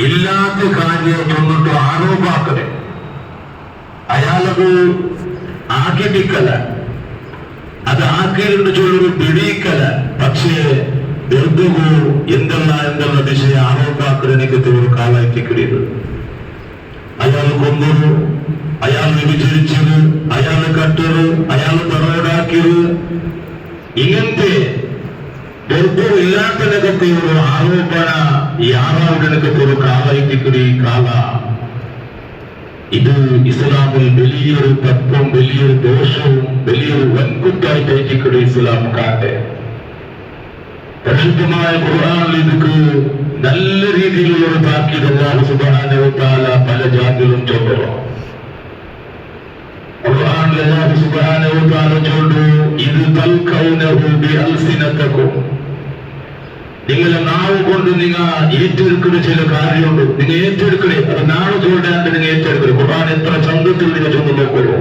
ഇല്ലാത്ത കാര്യം ചൊന്നിട്ട് ആരോപാക്കണേ അയാളത് ആക്കിപ്പിക്കല അത് ആക്കിയിട്ട് ചൊല്ലൊരു പിടിക്കല പക്ഷേ എർദുകു എന്തെല്ലാം വിഷയ ആരോപാക്കലിനൊക്കെ ഒരു കാലാക്കി കിടിയത് അയാൾ കൊന്നത് അയാൾ വ്യഭിചരിച്ചത് അയാൾ കട്ടത് അയാൾ തറവടാക്കിയത് ഇങ്ങനത്തെ വെറുപ്പില്ലാത്തതിനകത്തെ ഒരു ആരോപണ ഈ ആറാവിടനകത്തെ ഒരു കാലായിട്ടിക്കടി കാല ഇത് ഇസ്ലാമിൽ വലിയൊരു തത്വം വലിയൊരു ദോഷവും വലിയൊരു വൻകുറ്റായിട്ടിക്കടി ഇസ്ലാം കാട്ടെ പരിശുദ്ധമായ ഖുർആനിൽ ഇതൊക്കെ നല്ല രീതിയിലുള്ള ഒരു താക്കീത് അല്ലാഹു സുബ്ഹാനഹു വ തആല പല ജാതികളും ചൊല്ലുന്നു. ഖുർആനിൽ അല്ലാഹു സുബ്ഹാനഹു വ തആല ചൊല്ലുന്നു ഇത് തൽഖൗനഹു ബിഅൽസിനതകും നിങ്ങളെ നാവ് കൊണ്ട് നിങ്ങൾ ഏറ്റെടുക്കുന്ന ചില കാര്യമുണ്ട് നിങ്ങൾ ഏറ്റെടുക്കണേ അത് നാളെ ചൊല്ലാണ്ട് നിങ്ങൾ ഏറ്റെടുക്കണേ ഖുർആൻ എത്ര ചന്തത്തിൽ നിങ്ങൾ ചൊന്നു നോക്കുമല്ലോ